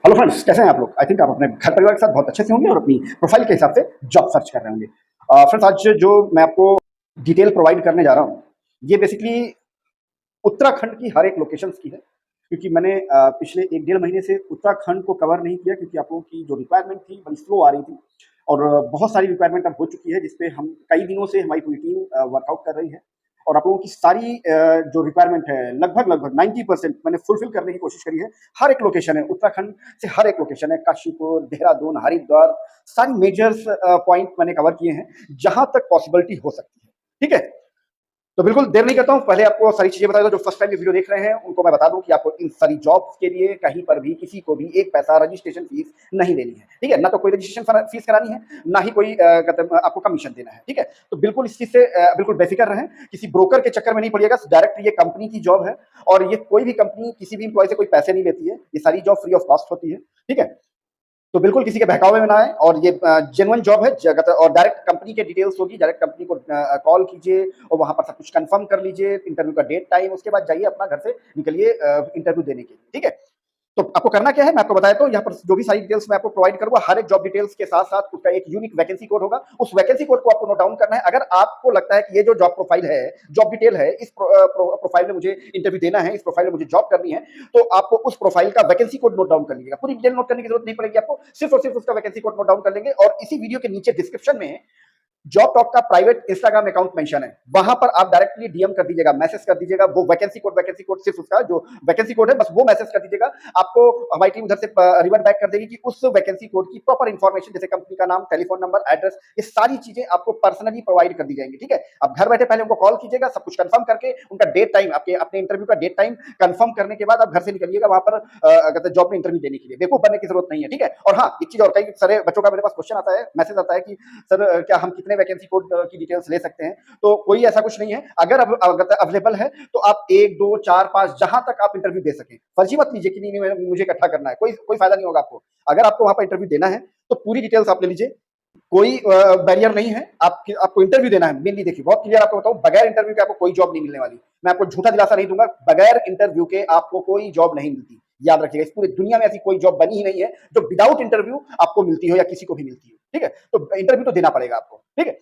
Hello friends, कैसे हैं आप लोग? आई थिंक आप अपने घर परिवार के साथ बहुत अच्छे से होंगे और अपनी प्रोफाइल के हिसाब से जॉब सर्च कर रहे होंगे। फ्रेंड्स, आज जो मैं आपको डिटेल प्रोवाइड करने जा रहा हूँ, ये बेसिकली उत्तराखंड की हर एक लोकेशंस की है, क्योंकि मैंने पिछले 1 डेढ़ महीने से उत्तराखंड को कवर नहीं किया, क्योंकि आप लोगों की जो रिक्वायरमेंट थी बड़ी स्लो आ रही थी और बहुत सारी रिक्वायरमेंट अब हो चुकी है, जिसपे हम कई दिनों से हमारी पूरी टीम वर्कआउट कर रही है और आप लोगों की सारी जो रिक्वायरमेंट है लगभग 90% मैंने फुलफिल करने की कोशिश करी है। हर एक लोकेशन है, उत्तराखंड से हर एक लोकेशन है, काशीपुर, देहरादून, हरिद्वार, सारी मेजर्स पॉइंट मैंने कवर किए हैं, जहाँ तक पॉसिबिलिटी हो सकती है। ठीक है? तो बिल्कुल देर नहीं करता हूँ, पहले आपको सारी चीज़ें बता दूँ। जो फर्स्ट टाइम ये वीडियो देख रहे हैं, उनको मैं बता दूँ कि आपको इन सारी जॉब्स के लिए कहीं पर भी किसी को भी 1 पैसा रजिस्ट्रेशन फीस नहीं देनी है, ठीक है? ना तो कोई रजिस्ट्रेशन फीस करानी है, ना ही कोई आपको कमीशन देना है, ठीक है? तो बिल्कुल इस चीज़ से बिल्कुल बेफ़िक्र रहें, किसी ब्रोकर के चक्कर में नहीं पड़िएगा, डायरेक्ट ये कंपनी की जॉब है और ये कोई भी कंपनी किसी भी एम्प्लॉयी से कोई पैसे नहीं लेती है, ये सारी जॉब फ्री ऑफ कॉस्ट होती है, ठीक है? तो बिल्कुल किसी के बहकावे में ना आए और ये जेन्युइन जॉब है जगत और डायरेक्ट कंपनी के डिटेल्स होगी। डायरेक्ट कंपनी को कॉल कीजिए और वहाँ पर सब कुछ कंफर्म कर लीजिए, इंटरव्यू का डेट टाइम, उसके बाद जाइए अपना घर से निकलिए इंटरव्यू देने के लिए, ठीक है? तो आपको करना क्या है, मैं आपको बताया। तो यहाँ पर जो भी सारी डिटेल्स मैं आपको प्रोवाइड करूँगा, हर एक जॉब डिटेल्स के साथ-साथ उसका एक यूनिक वैकेंसी कोड होगा। उस वैकेंसी कोड को आपको नोट डाउन करना है। अगर आपको लगता है कि ये जो जॉब प्रोफाइल है, जॉब डिटेल है, इस प्रोफाइल में मुझे इंटरव्यू देना है, इस प्रोफाइल में मुझे जॉब करनी है, तो आपको उस प्रोफाइल का वैकेंसी कोड नोट डाउन कर लीजिएगा। पूरी डिटेल नोट करने की जरूरत नहीं पड़ेगी आपको, सिर्फ और सिर्फ उसका वैकेंसी कोड नोट डाउन कर लेंगे और इसी वीडियो के नीचे डिस्क्रिप्शन में जॉब टॉक का प्राइवेट इंस्टाग्राम अकाउंट मेंशन है, वहां पर आप डायरेक्टली डीएम कर दीजिएगा, मैसेज कर दीजिएगा। वो वैकेंसी कोड सिर्फ उसका जो वैकेंसी कोड है बस वो मैसेज कर दीजिएगा। आपको हमारी टीम उधर से रिवर्ट बैक कर देगी कि उस वैकेंसी कोड की प्रॉपर इंफॉर्मेशन, जैसे कंपनी का नाम, टेलीफोन नंबर, एड्रेस, ये सारी चीजें आपको पर्सनली प्रोवाइड कर दी जाएंगी, ठीक है? आप घर बैठे पहले उनको कॉल कीजिएगा, सब कुछ कंफर्म करके उनका डेट टाइम, आपके अपने इंटरव्यू का डेट टाइम कंफर्म करने के बाद आप घर से निकलिएगा वहां पर जॉब में इंटरव्यू देने के लिए। बेवकूफ बनने की जरूरत नहीं है, ठीक है? और हाँ, एक चीज और, कई सारे बच्चों का मेरे पास क्वेश्चन आता है, मैसेज आता है कि सर क्या हम कितने वैकेंसी कोड की डिटेल्स ले सकते हैं? तो कोई ऐसा कुछ नहीं है। अगर अवेलेबल है तो आप 1, 2, 4, 5 जहां तक आप इंटरव्यू दे सकें। फर्जी मत लीजिए कि नहीं मुझे इकट्ठा करना है, कोई फायदा नहीं होगा आपको। अगर आपको वहां पर इंटरव्यू देना है तो पूरी डिटेल्स आप ले लीजिए, कोई बैरियर नहीं है। आपको इंटरव्यू देना है। मेनली देखिए, बहुत क्लियर आपको बताऊं, बगैर इंटरव्यू के आपको कोई जॉब नहीं मिलने वाली। मैं आपको झूठा दिलासा नहीं दूंगा, बगैर इंटरव्यू के आपको कोई जॉब नहीं मिलती। याद रखिएगा, इस पूरी दुनिया में ऐसी कोई जॉब बनी ही नहीं है जो विदाउट इंटरव्यू आपको मिलती हो या किसी को भी मिलती हो, ठीक है? तो इंटरव्यू तो देना पड़ेगा आपको, ठीक है?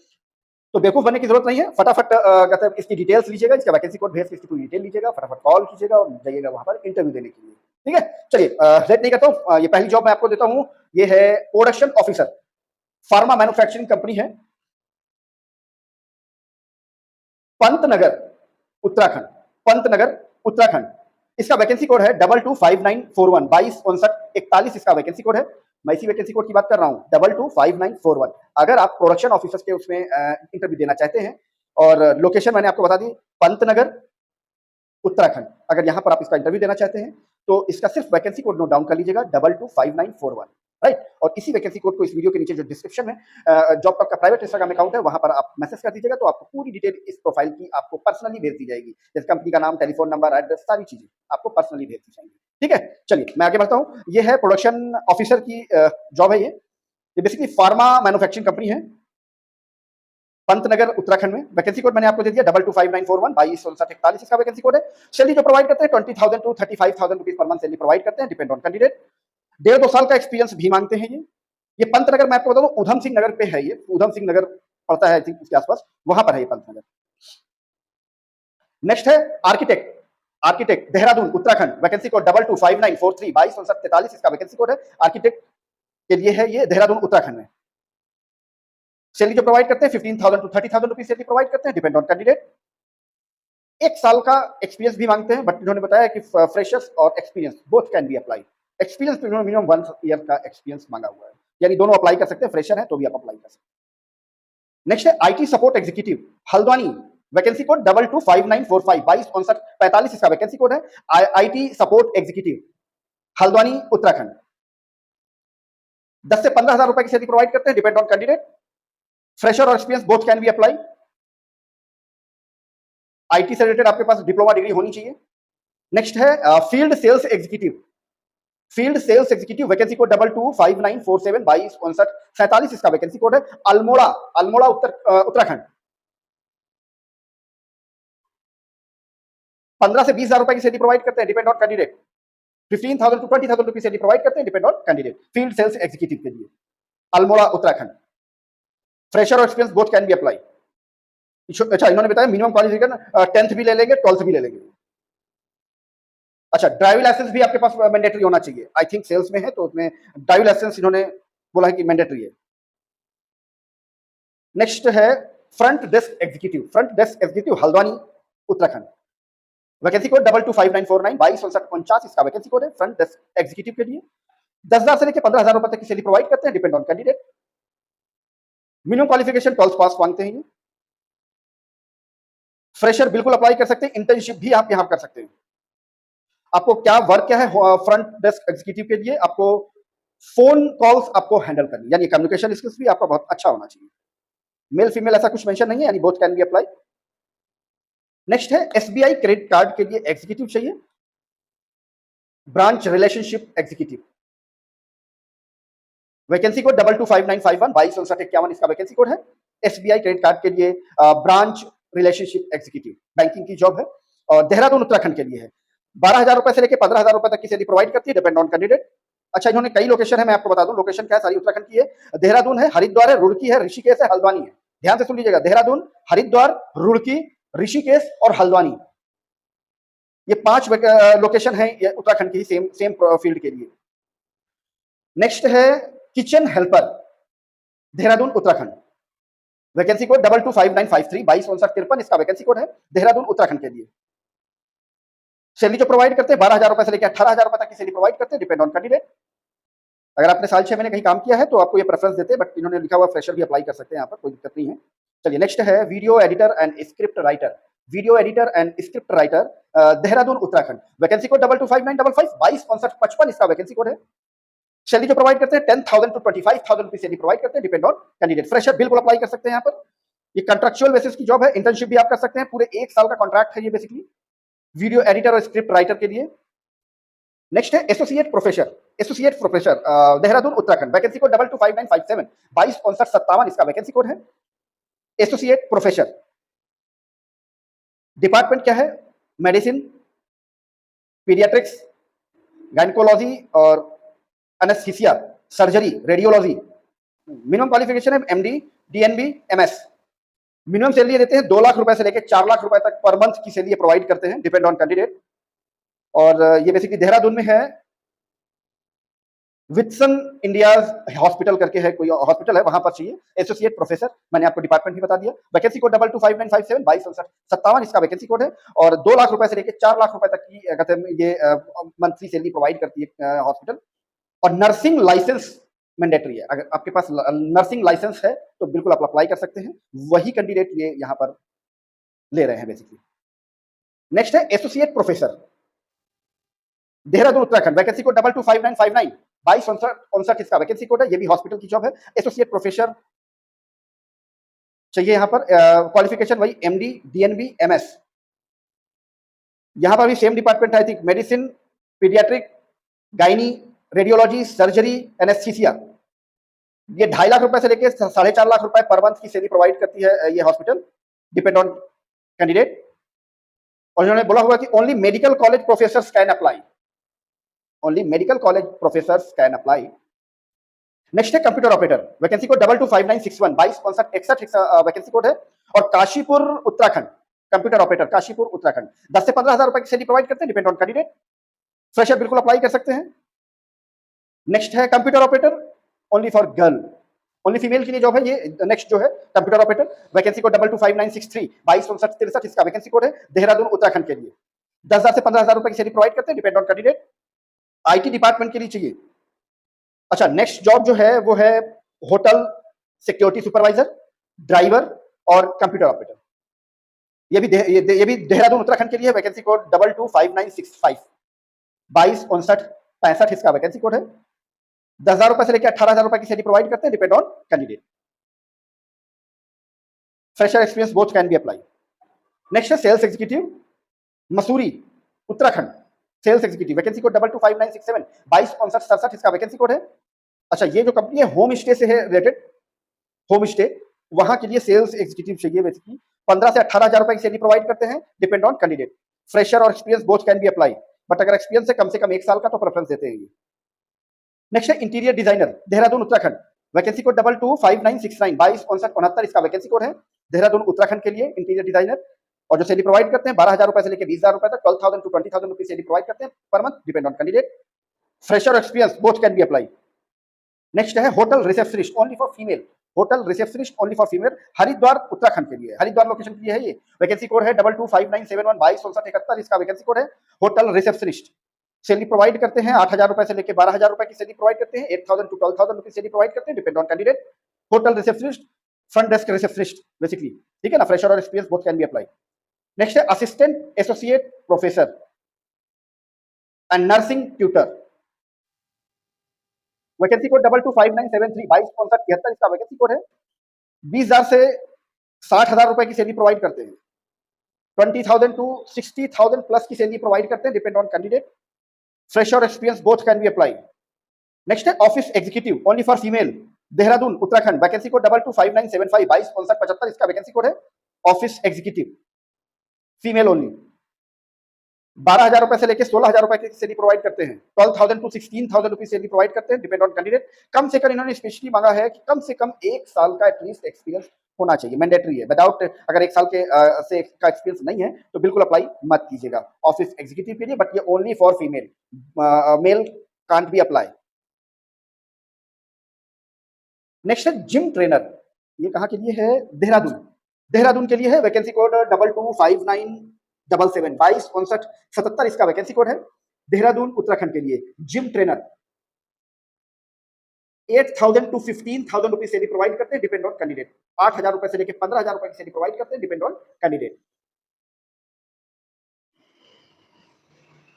तो बेवकूफ बनने की जरूरत नहीं है। फटाफट इसकी डिटेल्स लीजिएगा, इसका वैकेंसी कोड भेज के इसकी पूरी डिटेल लीजिएगा, फटाफट कॉल कीजिएगा और जाइएगा वहां पर इंटरव्यू देने के लिए, ठीक है? चलिए, लेट नहीं करता हूँ, ये पहली जॉब मैं आपको देता हूँ। ये है production officer, pharma manufacturing company है, पंतनगर उत्तराखंड, पंतनगर उत्तराखंड। इसका वैकेंसी कोड है 225941, 225941, इसका वैकेंसी कोड है। मैं इसी वैकेंसी कोड की बात कर रहा हूँ, 225941। अगर आप प्रोडक्शन ऑफिसर के उसमें इंटरव्यू देना चाहते हैं, और लोकेशन मैंने आपको बता दी, पंतनगर उत्तराखंड। अगर यहाँ पर आप इसका इंटरव्यू देना चाहते हैं तो इसका सिर्फ वैकेंसी कोड नोट डाउन कर लीजिएगा, 225941, राइट? और इसी वैकेंसी कोड को इस वीडियो के नीचे जो डिस्क्रिप्शन है, जॉब टॉक का प्राइवेट इंस्टाग्राम अकाउंट है, वहां पर आप मैसेज कर दीजिएगा, तो आपको पूरी डिटेल इस प्रोफाइल की आपको पर्सनली भेज दी जाएगी। जैसे कंपनी का नाम, टेलीफोन नंबर, एड्रेस, सारी चीजें आपको पर्सनली भेज दी जाएंगी, ठीक है? चलिए मैं आगे बढ़ता हूँ। ये है प्रोडक्शन ऑफिसर की जॉब है। ये बेसिकली फार्मा मैन्युफैक्चरिंग कंपनी है, पंतनगर उत्तराखंड में। वैकेंसी कोड मैंने आपको दे दिया, 225941, 225941, इसका वैकेंसी कोड है। सैलरी जो प्रोवाइड करते हैं 20,000 टू 35,000 रुपीज पर मंथ सैलरी प्रोवाइड करते हैं, डिपेंड ऑन कैंडिडेट। 1.5-2 साल का एक्सपीरियंस भी मांगते हैं ये पंतनगर मैं आपको बता दूं, उधम सिंह नगर पे है। ये उधम सिंह नगर पड़ता है, आई थिंक उसके आसपास, वहां पर है ये पंतनगर। नेक्स्ट है architect, architect Dehradun Uttarakhand, vacancy code 225943, 225943, इसका वैकेंसी कोड है। आर्किटेक्ट के लिए है ये, देहरादून उत्तराखंड में। सैलरी जो प्रोवाइड करते हैं 15,000 टू 30,000 रुपीज सैलरी प्रोवाइड करते हैं, डिपेंड ऑन कैंडिडेट। 1 साल का एक्सपीरियंस भी मांगते हैं, बट इन्होंने बताया कि फ्रेशर्स और experience both can be apply. Experience minimum 1 year का एक्सपीरियंस मांगा हुआ है, यानी दोनों अप्लाई कर सकते हैं, फ्रेशर है तो भी आप अप्लाई कर सकते हैं। नेक्स्ट है IT support executive, Haldwani, vacancy code 225945, 225945, इसका वैकेंसी कोड है। IT support executive, Haldwani Uttarakhand. 10 से 15,000 रुपए की सैलरी प्रोवाइड करते हैं, डिपेंड ऑन कैंडिडेट। फ्रेशर और experience both can be apply. IT से रिलेटेड आपके पास डिप्लोमा डिग्री होनी चाहिए। नेक्स्ट है field sales executive, field sales executive, vacancy code 225947, 225947, इसका वैकेंसी कोड है। अल्मोड़ा, अल्मोड़ा उत्तराखंड। 15 से 20,000 रुपए की सैलरी प्रोवाइड करते हैं, depend on candidate. 15,000 to 20,000 rupees salary provide करते हैं, depend on candidate. Field sales executive के लिए अल्मोड़ा उत्तराखंड, फ्रेशर और experience both can be apply. अच्छा, इन्होंने बताया मिनिमम क्वालिफिकेशन 10th भी ले लेंगे, 12th भी ले लेंगे। अच्छा, ड्राइविंग लाइसेंस भी आपके पास मैंडेटरी होना चाहिए। आई थिंक सेल्स में है तो उसमें ड्राइविंग लाइसेंस इन्होंने बोला है कि मैंडेटरी है। नेक्स्ट है front desk executive. Front desk executive Haldwani Uttarakhand, vacancy code 225949 225949 इसका वैकेंसी कोड है। फ्रंट डेस्क एग्जीक्यूटिव के लिए 10,000 से लेकर 15,000 रुपए तक की सैलरी प्रोवाइड करते हैं, depend on candidate. Minimum qualification 12th पास मांगते हैं। फ्रेशर बिल्कुल अप्लाई कर सकते हैं, इंटर्नशिप भी आप यहां कर सकते हैं। आपको क्या वर्क क्या है फ्रंट डेस्क एग्जीक्यूटिव के लिए? आपको फोन कॉल्स आपको हैंडल करनी, यानी कम्युनिकेशन स्किल्स भी आपका बहुत अच्छा होना चाहिए। मेल फीमेल ऐसा कुछ मेंशन नहीं है, यानी both can be apply. Next है एसबीआई क्रेडिट कार्ड के लिए एग्जीक्यूटिव चाहिए, branch relationship executive, vacancy code 225951 225951 इसका वैकेंसी कोड है। एसबीआई क्रेडिट कार्ड के लिए ब्रांच रिलेशनशिप एग्जीक्यूटिव, बैंकिंग की जॉब है और देहरादून उत्तराखंड के लिए है। 12,000 रुपए से लेकर 15,000 रुपए तक की सैलरी प्रोवाइड करती है, डिपेंड ऑन कैंडिडेट। अच्छा, इन्होंने कई लोकेशन है, मैं आपको बता दूं लोकेशन क्या है, सारी उत्तराखंड की है। देहरादून है, हरिद्वार है, रुड़की है, ऋषिकेश है, हल्द्वानी है। ध्यान से सुन लीजिएगा, देहरादून, हरिद्वार, रुड़की, ऋषिकेश और हल्द्वानी, ये 5 लोकेशन है उत्तराखंड की सेम फील्ड के लिए। नेक्स्ट है kitchen helper, Dehradun Uttarakhand, vacancy code 225953 225953 इसका वैकेंसी कोड है, देहरादून उत्तराखंड के लिए। सैलरी जो प्रोवाइड करते हैं 12,000 रुपए से लेकर 18,000 रुपए तक की सैलरी प्रोवाइड करते हैं, डिपेंड ऑन कैंडिडेट। अगर आपने साल 6 महीने कहीं काम किया है तो आपको ये प्रेफरेंस देते हैं, बट इन्होंने लिखा हुआ फ्रेशर भी अप्लाई कर सकते हैं, यहाँ पर कोई दिक्कत नहीं है। चलिए नेक्स्ट है video editor and script writer. Video editor and script writer Dehradun Uttarakhand, vacancy code 225955 225955 इसका वैकेंसी कोड है। सैलरी जो प्रोवाइड करते हैं 10,000 to 25,000 रुपीज सैलरी प्रोवाइड करते हैं, डिपेंड ऑन कैंडिडेट। फ्रेशर बिल्कुल अप्लाई कर सकते हैं यहाँ पर। ये कंट्रेक्चुअल बेसिस की जॉब है, इंटर्नशिप भी आप कर सकते हैं, पूरे 1 साल का कॉन्ट्रैक्ट है ये बेसिकली, वीडियो एडिटर और स्क्रिप्ट राइटर के लिए। नेक्स्ट है associate professor, associate professor Dehradun Uttarakhand, vacancy code 225957 225957 इसका वैकेंसी कोड है। एसोसिएट प्रोफेसर, डिपार्टमेंट क्या है? मेडिसिन, पीडियाट्रिक्स, गायनेकोलॉजी और anaesthesia, surgery, radiology. Minimum qualification है MD, DNB, MS. Minimum salary देते हैं 2 लाख रुपए से लेकर 4 लाख रुपए तक पर मंथ की सैलरी प्रोवाइड करते हैं, डिपेंड ऑन कैंडिडेट। और ये बेसिकली देहरादून में है, वित्सन इंडिया हॉस्पिटल करके है, कोई हॉस्पिटल है, वहां पर चाहिए एसोसिएट प्रोफेसर। मैंने आपको डिपार्टमेंट भी बता दिया। वैकेंसी कोड 225957 225957 इसका वैकेंसी कोड है और 2 लाख रुपए से लेकर 4 लाख रुपए तक की कहते हैं ये मंथली सैलरी प्रोवाइड करती है हॉस्पिटल। और नर्सिंग लाइसेंस मैंडेटरी है, अगर आपके पास नर्सिंग लाइसेंस है तो बिल्कुल आप अप्लाई कर सकते हैं, वही कैंडिडेट ये यहाँ पर ले रहे हैं बेसिकली। नेक्स्ट है associate professor Dehradun Uttarakhand, vacancy code 225959 2259 इसका वैकेंसी कोड है, ये भी हॉस्पिटल की जॉब है। एसोसिएट प्रोफेसर चाहिए यहाँ पर, क्वालिफिकेशन वही एमडी, डीएनबी, एमएस। यहाँ पर भी सेम डिपार्टमेंट है, I think medicine, paediatric, gynae, radiology, surgery, anaesthesia. ये 2.5 लाख रुपए से लेकर 4.5 लाख रुपए पर मंथ की सैलरी प्रोवाइड करती है ये हॉस्पिटल, डिपेंड ऑन कैंडिडेट। और उन्होंने बोला हुआ कि only medical college professors can apply, only medical college professors can apply. Next है computer operator, vacancy code 225961 225961 vacancy code है। और काशीपुर उत्तराखंड, कंप्यूटर ऑपरेटर काशीपुर उत्तराखंड, 10 से 15,000 रुपए की सैलरी प्रोवाइड करते हैं, डिपेंड ऑन कैंडिडेट। फ्रेशर बिल्कुल अप्लाई कर सकते हैं। नेक्स्ट है computer operator only for girl, only female के लिए जॉब है ये। नेक्स्ट जो है कंप्यूटर ऑपरेटर, वैकेंसी कोड 225963 225963 इसका वैकेंसी कोड है, देहरादून उत्तराखंड के लिए। 10,000 से 15,000 रुपए की सैलरी प्रोवाइड करते हैं, depend on candidate. IT department के लिए चाहिए। अच्छा, नेक्स्ट जॉब जो है वो है होटल सिक्योरिटी सुपरवाइजर, ड्राइवर और कंप्यूटर ऑपरेटर। ये भी देहरादून उत्तराखंड के लिए, वैकेंसी कोड 225965 225965 इसका वैकेंसी कोड है। 10,000 रुपए से लेकर 18,000 रुपए की सैलरी प्रोवाइड करते हैं, depend on candidate. Fresher experience both can be apply. Next है sales executive Mussoorie Uttarakhand, sales executive, vacancy code 225967 225967 इसका वैकेंसी कोड है। अच्छा, ये जो कंपनी है होम स्टे से है रिलेटेड, होम स्टे, वहां के लिए सेल्स एग्जीक्यूटिव चाहिए बेसिकली। 15 से 18,000 रुपए की सैलरी प्रोवाइड करते हैं, डिपेंड ऑन कैंडिडेट। फ्रेशर और experience both can be apply. But अगर एक्सपीरियंस है कम से कम 1 साल का तो प्रेफरेंस देते हैं ये। नेक्स्ट है interior designer, Dehradun Uttarakhand, vacancy code 225969 225969 इसका वैकेंसी कोड है देहरादून उत्तराखंड के लिए इंटीरियर डिजाइनर। और जो सैलरी प्रोवाइड करते हैं 12,000 रुपए से लेकर 20,000 रुपए तक, 12,000 टू 20,000 रुपीज सैलरी प्रोवाइड करते हैं per month, depend on candidate. Fresher experience both can be apply. Next है hotel receptionist only for female, hotel receptionist only for female, Haridwar Uttarakhand के लिए, हरिद्वार लोकेशन के लिए है ये। वैकेंसी कोड है 225971 225971 इसका वैकेंसी कोड है। होटल रिसेप्शनिस्ट सैलरी प्रोवाइड करते हैं 8,000 रुपए से लेकर 12,000 रुपए की सैलरी प्रोवाइड करते हैं, 8,000 टू 12,000 रुपीज सैलरी प्रोवाइड करते हैं, depend on candidate. Hotel receptionist, front desk receptionist basically, ठीक है ना, फ्रेशर और experience both can be apply. Next है assistant associate professor and nursing tutor, vacancy code 225973 225973 इसका वैकेंसी कोड है। 20,000 से 60,000 रुपए की सैलरी प्रोवाइड करते हैं, 20,000 टू 60,000 प्लस की सैलरी प्रोवाइड करते हैं, डिपेंड ऑन कैंडिडेट। फ्रेशर और experience both can be apply. Next है office executive only for female, Dehradun Uttarakhand, vacancy code 225975 225975 इसका वैकेंसी कोड है। ऑफिस एग्जीक्यूटिव फीमेल ओनली, 12,000 रुपए से लेकर 16,000 रुपए की सैलरी प्रोवाइड करते हैं, 12,000 टू 16,000 रुपीज सैलरी प्रोवाइड करते हैं, डिपेंड ऑन कैंडिडेट। कम से कम इन्होंने स्पेशली मांगा है कि कम से कम 1 साल का एटलीस्ट एक्सपीरियंस होना चाहिए, मैंडेटरी है। विदाउट अगर 1 साल के से का एक्सपीरियंस नहीं है तो बिल्कुल अप्लाई मत कीजिएगा ऑफिस एग्जीक्यूटिव के लिए, बट ये only for female, male can't be apply. Next है जिम ट्रेनर, ये कहाँ के लिए है, देहरादून, देहरादून के लिए है। वैकेंसी कोड 225977 225977 इसका वैकेंसी कोड है। देहरादून उत्तराखंड के लिए gym trainer, 8,000 to 15,000 rupees salary provide करते हैं, डिपेंड ऑन कैंडिडेट। 8,000 रुपए से लेकर 15,000 रुपए की सैलरी प्रोवाइड करते हैं, डिपेंड ऑन कैंडिडेट।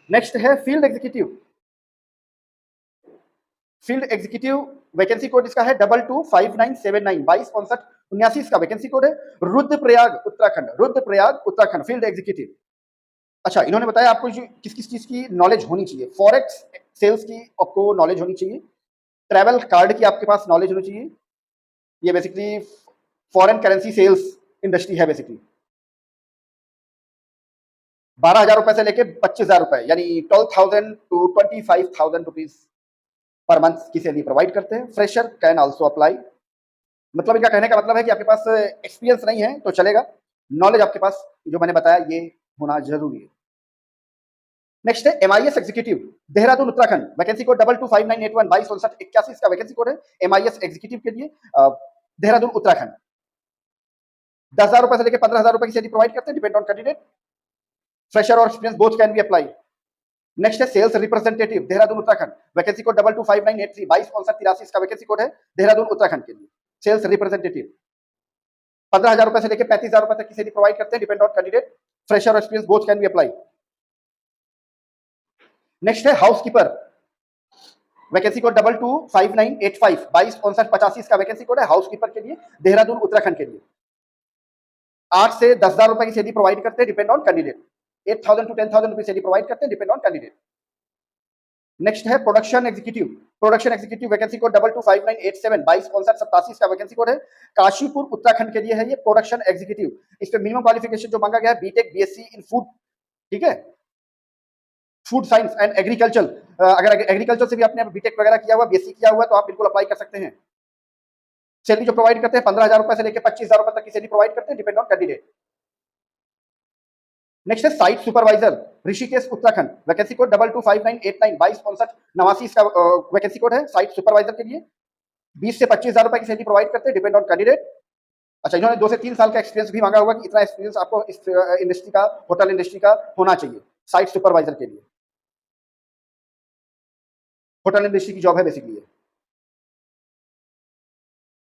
नेक्स्ट है field executive, field executive vacancy code इसका है 225979 225979 इसका वैकेंसी कोड है। Rudraprayag Uttarakhand, Rudraprayag Uttarakhand field executive. अच्छा, इन्होंने बताया आपको किस किस चीज की नॉलेज होनी चाहिए, फॉरेक्स सेल्स की आपको नॉलेज होनी चाहिए, ट्रैवल कार्ड की आपके पास नॉलेज होनी चाहिए, ये basically foreign currency sales industry है बेसिकली। 12,000 रुपए से लेके 25,000 रुपए यानी 12,000 टू 25,000 रुपीज पर मंथ की सैलरी प्रोवाइड करते हैं। फ्रेशर कैन आल्सो अप्लाई, मतलब इनका कहने का मतलब है कि आपके पास एक्सपीरियंस नहीं है तो चलेगा, नॉलेज आपके पास जो मैंने बताया ये होना जरूरी है। नेक्स्ट है MIS executive, Dehradun Uttarakhand, vacancy code 225981 225981 इसका वैकेंसी कोड है। MIS एग्जीक्यूटिव के लिए देहरादून उत्तराखंड, 10,000 रुपए से लेकर 15,000 रुपए की सैलरी प्रोवाइड करते हैं, डिपेंड ऑन कैंडिडेट। फ्रेशर और experience both can be apply. Next है sales representative, Dehradun Uttarakhand, vacancy code 225983 225983 इसका वैकेंसी कोड है देहरादून उत्तराखंड के लिए। सेल्स रिप्रेजेंटेटिव 15,000 रुपए से लेकर 35,000 रुपए तक की सैलरी प्रोवाइड करते हैं, डिपेंड ऑन कैंडिडेट। फ्रेशर और experience both can be apply. Next है हाउसकीपर, वैकेंसी कोड 225985 225985 इसका वैकेंसी कोड है हाउसकीपर के लिए, देहरादून उत्तराखंड के लिए। 8 से 10,000 रुपए की सैलरी प्रोवाइड करते हैं, depend on candidate. 8,000 to 10,000 rupees salary provide करते हैं, डिपेंड ऑन कैंडिडेट। नेक्स्ट है production executive, production executive vacancy code 225987 225987 इसका वैकेंसी कोड है। काशीपुर उत्तराखंड के लिए है ये प्रोडक्शन एग्जीक्यूटिव। इस पे मिनिमम क्वालिफिकेशन जो मांगा गया है बीटेक बीएससी इन फूड, ठीक है, फूड साइंस एंड एग्रीकल्चर। अगर एग्रीकल्चर से भी आपने बीटेक वगैरह किया हुआ, बीएससी किया हुआ, तो आप बिल्कुल अप्लाई कर सकते हैं। सैलरी जो प्रोवाइड करते हैं 15,000 रुपए से लेकर 25,000 रुपए तक की सैलरी प्रोवाइड करते हैं, डिपेंड ऑन कैंडिडेट। नेक्स्ट है site supervisor, Rishikesh Uttarakhand, vacancy code 225989 225989 इसका वैकेंसी कोड है साइट सुपरवाइजर के लिए। 20 से 25,000 रुपए की सैलरी प्रोवाइड करते हैं, डिपेंड ऑन कैंडिडेट। अच्छा, इन्होंने 2 से 3 साल का एक्सपीरियंस भी मांगा हुआ कि इतना एक्सपीरियंस आपको इस इंडस्ट्री का, होटल इंडस्ट्री का होना चाहिए साइट सुपरवाइजर के लिए। होटल इंडस्ट्री की जॉब है बेसिकली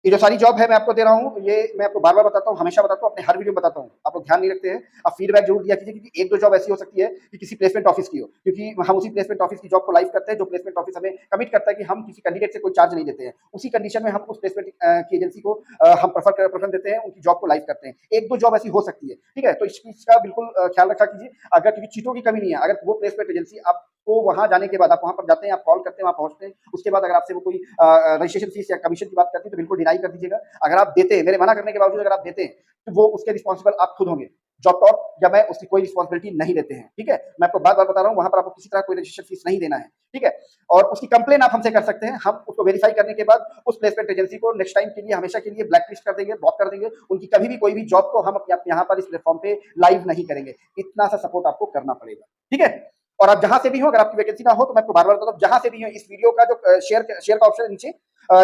ये जो सारी जॉब है मैं आपको दे रहा हूँ, ये मैं आपको बार बार बताता हूँ, हमेशा बताता हूँ, अपने हर वीडियो में बताता हूँ, आप लोग ध्यान नहीं रखते हैं। आप फीडबैक जरूर दिया कीजिए, क्योंकि एक दो जॉब ऐसी हो सकती है कि किसी प्लेसमेंट ऑफिस की हो, क्योंकि हम उसी प्लेसमेंट ऑफिस की जॉब को लाइव करते हैं जो प्लेसमेंट ऑफिस हमें कमिट करता है कि हम किसी कैंडिडेट से कोई चार्ज नहीं देते हैं। उसी कंडीशन में हम उस प्लेसमेंट की एजेंसी को हम प्रेफरेंस देते हैं, उनकी जॉब को लाइव करते हैं। एक दो जॉब ऐसी हो सकती है, ठीक है, तो इस चीज का बिल्कुल ख्याल रखा कीजिए। अगर क्योंकि चीटों की कमी नहीं है, अगर वो प्लेसमेंट एजेंसी आपको वहां जाने के बाद, आप वहां पर जाते हैं, आप कॉल करते हैं, वहां पहुंचते हैं, उसके बाद अगर आपसे वो कोई रजिस्ट्रेशन फीस या कमीशन की बात करती है तो बिल्कुल डिनाई कर दीजिएगा। अगर आप देते हैं, मेरे मना करने के बावजूद अगर आप देते हैं, तो वो उसके रिस्पॉन्सिबल आप खुद होंगे। जॉब टॉप या मैं उसकी कोई रिस्पॉन्सिबिलिटी नहीं लेते हैं, ठीक है? मैं आपको बार-बार बता रहा हूँ, वहाँ पर आपको किसी तरह कोई रजिस्ट्रेशन फीस नहीं देना है, ठीक है? और उसकी कंप्लेन आप हमसे कर सकते हैं, हम उसको वेरीफाई करने के बाद उस प्लेसमेंट एजेंसी को नेक्स्ट टाइम के लिए, हमेशा के लिए ब्लैक लिस्ट कर देंगे, ब्लॉक कर देंगे, उनकी कभी भी कोई भी जॉब को हम अपने यहाँ पर इस प्लेटफ़ॉर्म पे लाइव नहीं करेंगे। इतना सा सपोर्ट आपको करना पड़ेगा, ठीक है? और आप जहाँ से भी हो, अगर आपकी वैकेंसी ना हो, तो मैं आपको बार-बार बताता हूँ, जहाँ से भी हो, इस वीडियो का जो शेयर का ऑप्शन है नीचे,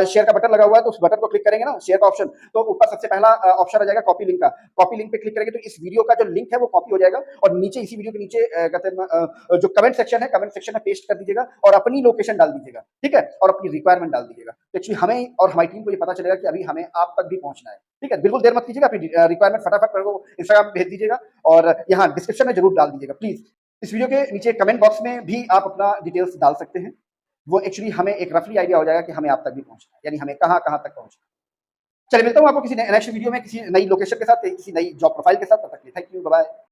शेयर का बटन लगा हुआ है, तो उस बटन को क्लिक करेंगे ना, शेयर का ऑप्शन, तो ऊपर सबसे पहला ऑप्शन आ जाएगा कॉपी लिंक का। कॉपी लिंक पे क्लिक करेंगे तो इस वीडियो का जो लिंक है वो कॉपी हो जाएगा और नीचे इसी वीडियो के नीचे कहते हैं जो कमेंट सेक्शन है, कमेंट सेक्शन में पेस्ट कर दीजिएगा और अपनी लोकेशन डाल दीजिएगा, ठीक है? और अपनी रिक्वायरमेंट डाल दीजिएगा। तो एक्चुअली हमें और हमारी टीम को ये पता चलेगा कि अभी हमें आप तक भी पहुँचना है, ठीक है? बिल्कुल देर मत कीजिएगा, अपनी रिक्वायरमेंट फटाफट मेरे को इंस्टाग्राम पे भेज दीजिएगा और यहाँ डिस्क्रिप्शन में ज़रूर डाल दीजिएगा प्लीज़। इस वीडियो के नीचे कमेंट बॉक्स में भी आप अपना डिटेल्स डाल सकते हैं। वो एक्चुअली हमें एक रफली आइडिया हो जाएगा कि हमें आप तक भी पहुँचना है, यानी हमें कहाँ-कहाँ तक पहुँचना है। चलिए मिलता हूँ आपको किसी नेक्स्ट वीडियो में किसी नई लोकेशन के साथ, किसी नई जॉब प्रोफाइल के साथ, तब तक के लिए थैंक यू, बाय बाय।